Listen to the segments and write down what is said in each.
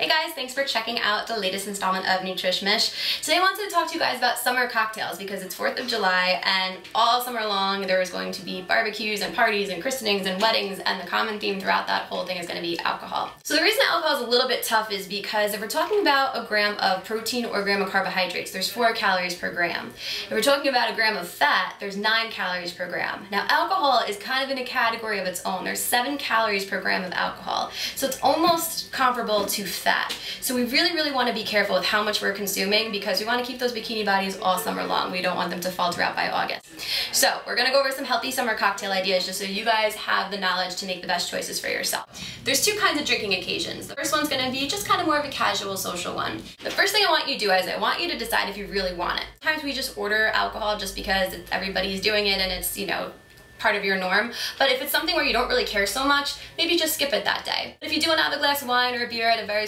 Hey guys, thanks for checking out the latest installment of Nutrishmish. Today I wanted to talk to you guys about summer cocktails because it's 4th of July and all summer long there is going to be barbecues and parties and christenings and weddings, and the common theme throughout that whole thing is going to be alcohol. So the reason alcohol is a little bit tough is because if we're talking about a gram of protein or a gram of carbohydrates, there's 4 calories per gram. If we're talking about a gram of fat, there's 9 calories per gram. Now alcohol is kind of in a category of its own. There's 7 calories per gram of alcohol. So it's almost comparable to fat. So we really want to be careful with how much we're consuming because we want to keep those bikini bodies all summer long. We don't want them to falter out by August. So we're going to go over some healthy summer cocktail ideas just so you guys have the knowledge to make the best choices for yourself. There's 2 kinds of drinking occasions. The first one's going to be just kind of more of a casual social one. The first thing I want you to do is I want you to decide if you really want it. Sometimes we just order alcohol just because everybody's doing it and it's, you know, part of your norm, but if it's something where you don't really care so much, maybe just skip it that day. But if you do want to have a glass of wine or a beer at a very,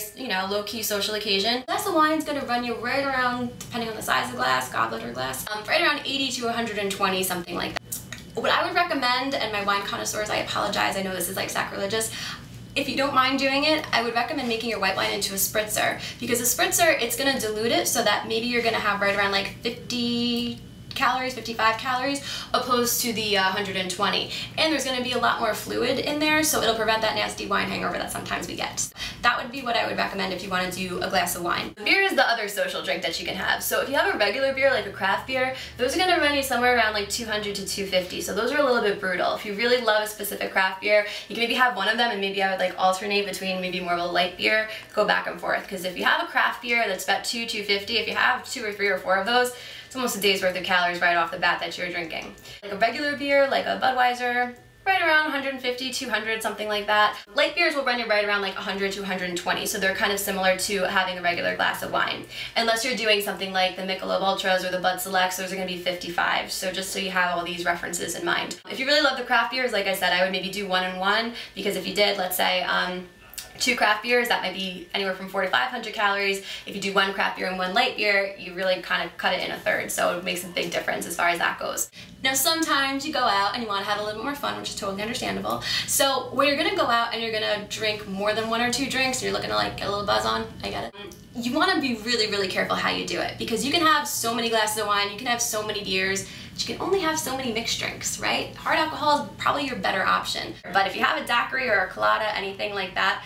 low-key social occasion, a glass of wine is going to run you right around, depending on the size of the glass, goblet or glass, right around 80 to 120, something like that. What I would recommend, and my wine connoisseurs, I apologize, I know this is like sacrilegious, if you don't mind doing it, I would recommend making your white wine into a spritzer, because a spritzer, it's going to dilute it so that maybe you're going to have right around like 50 calories, 55 calories, opposed to the 120. And there's going to be a lot more fluid in there, so it'll prevent that nasty wine hangover that sometimes we get. That would be what I would recommend if you want to do a glass of wine. Beer is the other social drink that you can have. So if you have a regular beer, like a craft beer, those are going to run you somewhere around like 200 to 250. So those are a little bit brutal. If you really love a specific craft beer, you can maybe have one of them and maybe I would like alternate between maybe more of a light beer, go back and forth. Because if you have a craft beer that's about 250, if you have 2 or 3 or 4 of those, it's almost a day's worth of calories right off the bat that you're drinking. Like a regular beer, like a Budweiser, right around 150, 200, something like that. Light beers will run you right around like 100 to 120, so they're kind of similar to having a regular glass of wine. Unless you're doing something like the Michelob Ultras or the Bud Selects, those are going to be 55, so just so you have all these references in mind. If you really love the craft beers, like I said, I would maybe do 1 and 1, because if you did, let's say, 2 craft beers, that might be anywhere from 400 to 500 calories. If you do 1 craft beer and 1 light beer, you really kind of cut it in a third, so it makes a big difference as far as that goes. Now sometimes you go out and you want to have a little bit more fun, which is totally understandable. So when you're going to go out and you're going to drink more than 1 or 2 drinks, and you're looking to like get a little buzz on, I get it. You want to be really careful how you do it, because you can have so many glasses of wine, you can have so many beers, but you can only have so many mixed drinks, right? Hard alcohol is probably your better option. But if you have a daiquiri or a colada, anything like that,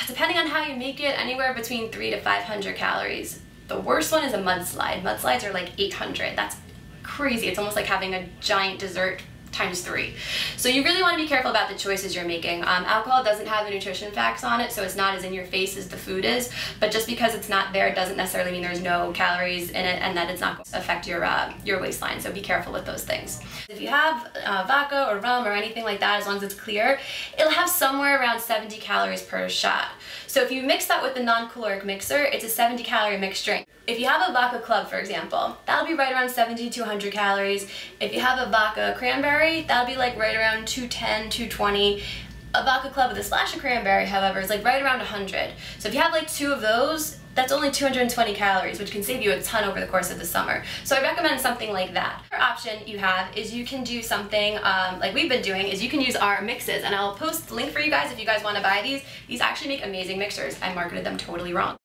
depending on how you make it, anywhere between 300 to 500 calories. The worst one is a mudslide. Mudslides are like 800. That's crazy. It's almost like having a giant dessert times 3. So you really want to be careful about the choices you're making. Alcohol doesn't have the nutrition facts on it, so it's not as in your face as the food is, but just because it's not there doesn't necessarily mean there's no calories in it and that it's not going to affect your waistline, so be careful with those things. If you have vodka or rum or anything like that, as long as it's clear, it'll have somewhere around 70 calories per shot. So if you mix that with the non-caloric mixer, it's a 70 calorie mixed drink. If you have a vodka club, for example, that'll be right around 70 to 100 calories. If you have a vodka cranberry, that'll be like right around 210, 220. A vodka club with a splash of cranberry, however, is like right around 100. So if you have like 2 of those, that's only 220 calories, which can save you a ton over the course of the summer. So I recommend something like that. Another option you have is you can do something like we've been doing, is you can use our mixes, and I'll post the link for you guys if you guys want to buy these. These actually make amazing mixers. I marketed them totally wrong.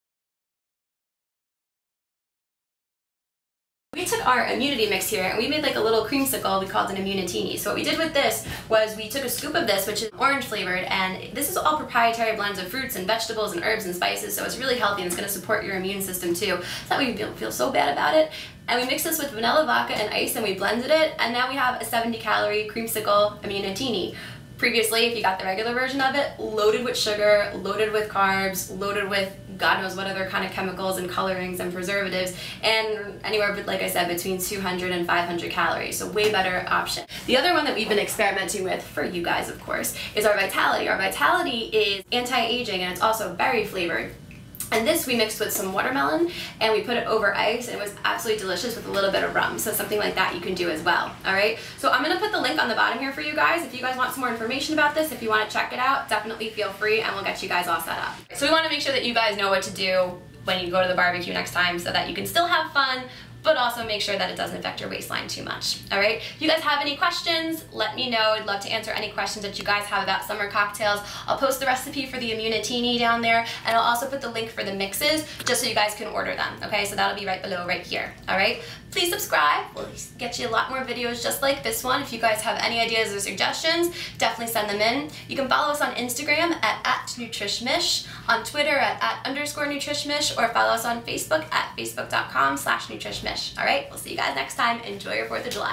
We took our immunity mix here and we made like a little creamsicle. We called it an Immunitini. So what we did with this was we took a scoop of this, which is orange flavored, and this is all proprietary blends of fruits and vegetables and herbs and spices, so it's really healthy and it's going to support your immune system too. So that way you don't feel so bad about it. And we mixed this with vanilla, vodka, and ice, and we blended it, and now we have a 70 calorie creamsicle Immunitini. Previously, if you got the regular version of it, loaded with sugar, loaded with carbs, loaded with God knows what other kind of chemicals and colorings and preservatives, and anywhere, like I said, between 200 and 500 calories, so way better option. The other one that we've been experimenting with, for you guys of course, is our Vitality. Our Vitality is anti-aging and it's also berry flavored. And this we mixed with some watermelon and we put it over ice, and it was absolutely delicious with a little bit of rum. So something like that you can do as well. Alright, so I'm going to put the link on the bottom here for you guys. If you guys want some more information about this, if you want to check it out, definitely feel free and we'll get you guys all set up. So we want to make sure that you guys know what to do when you go to the barbecue next time so that you can still have fun but also make sure that it doesn't affect your waistline too much. All right, if you guys have any questions, let me know. I'd love to answer any questions that you guys have about summer cocktails. I'll post the recipe for the Immunitini down there, and I'll also put the link for the mixes just so you guys can order them, okay? So that'll be right below right here, all right? Please subscribe. We'll get you a lot more videos just like this one. If you guys have any ideas or suggestions, definitely send them in. You can follow us on Instagram at @NutrishMish, on Twitter at @_NutrishMish, or follow us on Facebook at facebook.com/NutrishMish. All right, we'll see you guys next time. Enjoy your 4th of July.